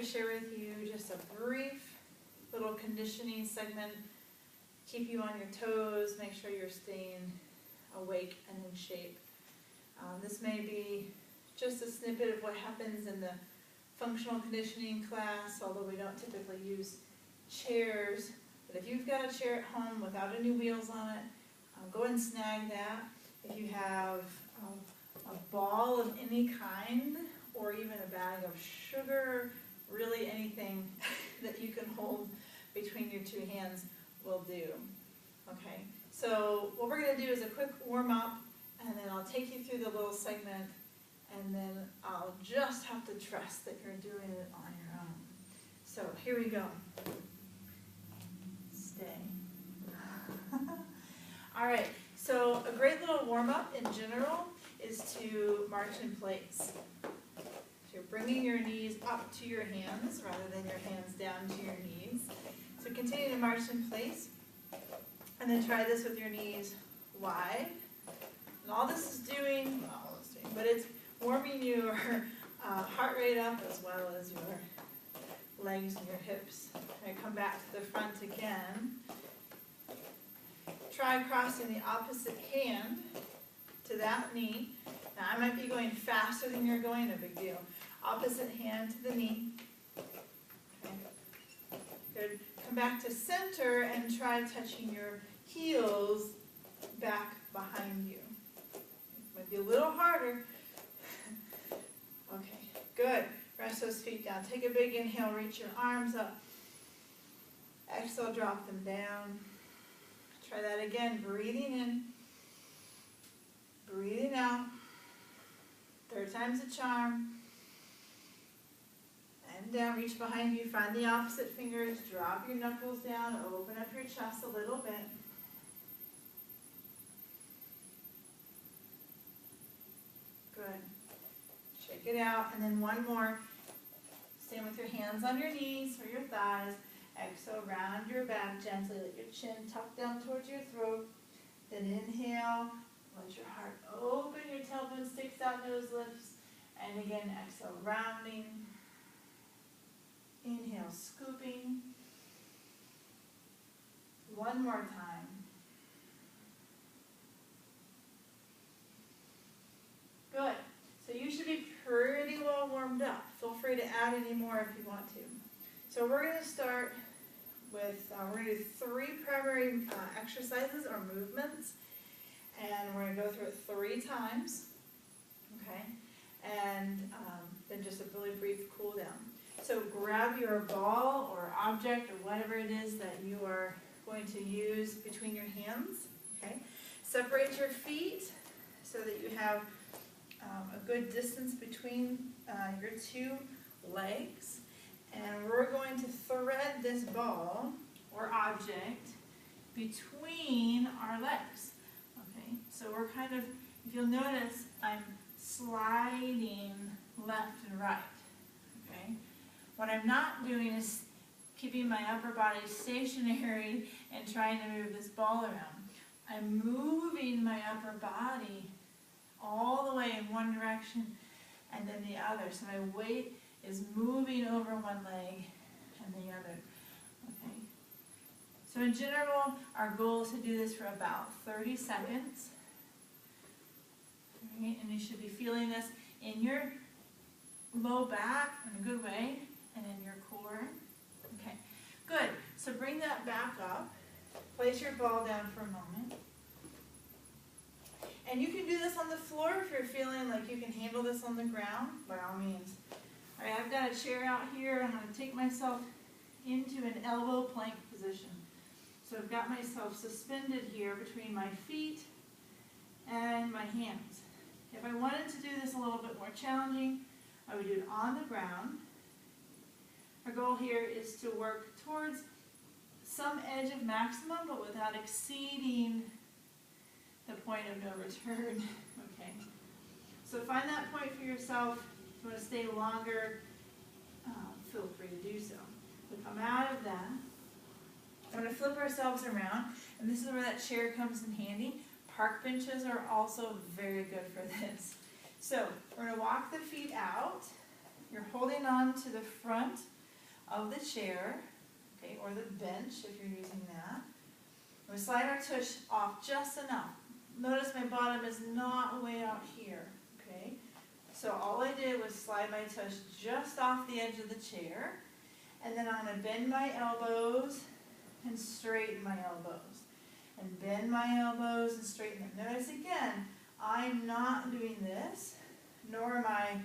to share with you just a brief little conditioning segment, keep you on your toes, make sure you're staying awake and in shape. This may be just a snippet of what happens in the functional conditioning class, although we don't typically use chairs. But if you've got a chair at home without any wheels on it, go and snag that. If you have a ball of any kind, or even a bag of sugar, really anything that you can hold between your two hands will do. Okay, so what we're going to do is a quick warm-up, and then I'll take you through the little segment, and then I'll just have to trust that you're doing it on your own. So here we go. Stay. All right, so a great little warm-up in general is to march in place. So you're bringing your knees up to your hands rather than your hands down to your knees. So continue to march in place, and then try this with your knees wide. And all this is doing, but it's warming your heart rate up as well as your legs and your hips. Okay, come back to the front again. Try crossing the opposite hand to that knee. Now I might be going faster than you're going, no big deal. Opposite hand to the knee. Okay. Good. Come back to center and try touching your heels back behind you. Might be a little harder. Okay, good. Rest those feet down. Take a big inhale, reach your arms up. Exhale, drop them down. Try that again, breathing in, breathing out. Third time's a charm. And down, reach behind you, find the opposite fingers, drop your knuckles down, open up your chest a little bit. Good. Shake it out, and then one more. Stand with your hands on your knees or your thighs. Exhale, round your back gently. Let your chin tuck down towards your throat. Then inhale, let your heart open, your tailbone sticks out, nose lifts. And again, exhale, rounding. Inhale, scooping. One more time. Good. So you should be pretty well warmed up. Feel free to add any more if you want to. So we're going to start with, we're going to do 3 primary exercises or movements. And we're going to go through it 3 times. Okay? And then just a really brief cool down. So grab your ball or object or whatever it is that you are going to use between your hands. Okay? Separate your feet so that you have a good distance between your 2 legs. And we're going to thread this ball or object between our legs. Okay? So we're kind of, if you'll notice, I'm sliding left and right. Okay? What I'm not doing is keeping my upper body stationary and trying to move this ball around. I'm moving my upper body all the way in one direction and then the other. So my weight is moving over one leg and the other. Okay. So in general, our goal is to do this for about 30 seconds. Okay. And you should be feeling this in your low back in a good way and in your core. Okay. Good. So bring that back up. Place your ball down for a moment. And you can do this on the floor if you're feeling like you can handle this on the ground, by all means. All right, I've got a chair out here. I'm going to take myself into an elbow plank position. So I've got myself suspended here between my feet and my hands. If I wanted to do this a little bit more challenging, I would do it on the ground. Our goal here is to work towards some edge of maximum, but without exceeding the point of no return. Okay. So find that point for yourself. If you want to stay longer, feel free to do so. We come out of that. I'm going to flip ourselves around, and this is where that chair comes in handy. Park benches are also very good for this. So we're going to walk the feet out, you're holding on to the front of the chair, okay, or the bench if you're using that. We slide our tush off just enough. Notice my bottom is not way out here, okay? So all I did was slide my tush just off the edge of the chair, and then I'm going to bend my elbows and straighten my elbows. And bend my elbows and straighten them. Notice again, I'm not doing this, nor am I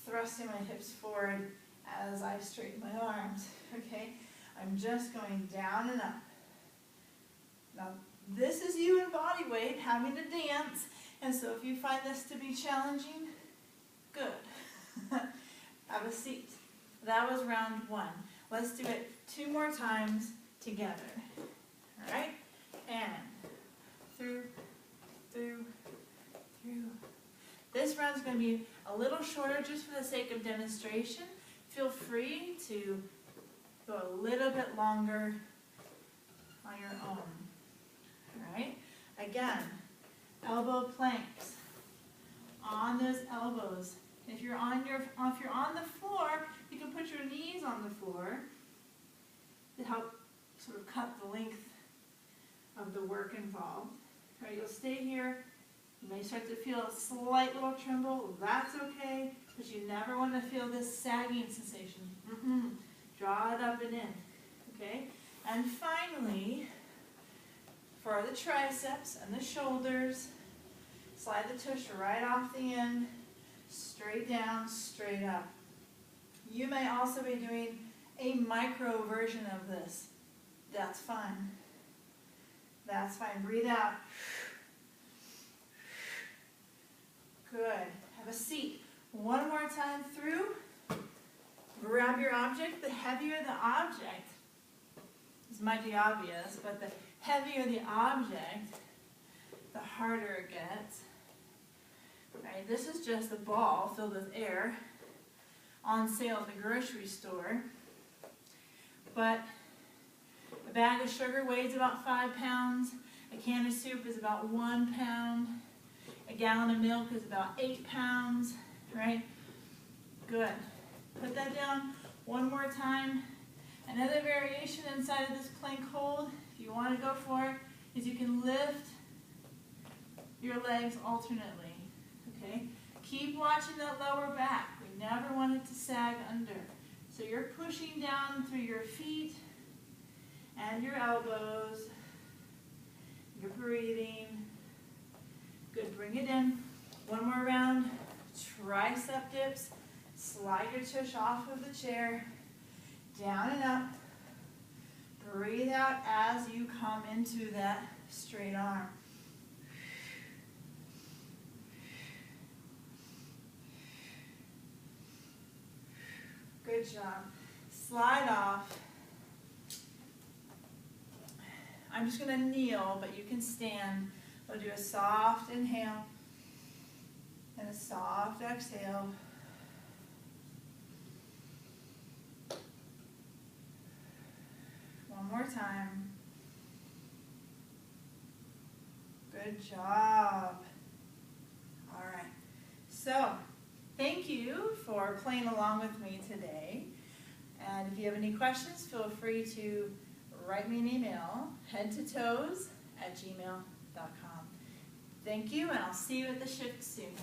thrusting my hips forward as I straighten my arms, okay? I'm just going down and up. Now, this is you in body weight having to dance, and so if you find this to be challenging, good. Have a seat. That was round 1. Let's do it 2 more times together. All right? And through. This round's going to be a little shorter just for the sake of demonstration. Feel free to go a little bit longer on your own. All right? Again, elbow planks. On those elbows. If you're on the floor, you can put your knees on the floor to help sort of cut the length of the work involved. All right, you'll stay here. You may start to feel a slight little tremble. That's okay, because you never want to feel this sagging sensation. Draw it up and in. Okay? And finally, for the triceps and the shoulders, slide the tush right off the end, straight down, straight up. You may also be doing a micro version of this. That's fine. That's fine. Breathe out. Good. Have a seat. One more time through. Grab your object. The heavier the object, this might be obvious, but the heavier the object, the harder it gets. Right? This is just a ball filled with air on sale at the grocery store. But a bag of sugar weighs about 5 pounds. A can of soup is about 1 pound. A gallon of milk is about 8 pounds, right? Good. Put that down one more time. Another variation inside of this plank hold, if you want to go for it, is you can lift your legs alternately, okay? Keep watching that lower back. We never want it to sag under. So you're pushing down through your feet and your elbows. You're breathing. Good, bring it in. One more round. Tricep dips. Slide your tush off of the chair. Down and up. Breathe out as you come into that straight arm. Good job. Slide off. I'm just going to kneel, but you can stand. We'll do a soft inhale and a soft exhale. One more time. Good job. All right. So, thank you for playing along with me today. And if you have any questions, feel free to write me an email, headtotoes@gmail.com. Thank you, and I'll see you at the shift soon.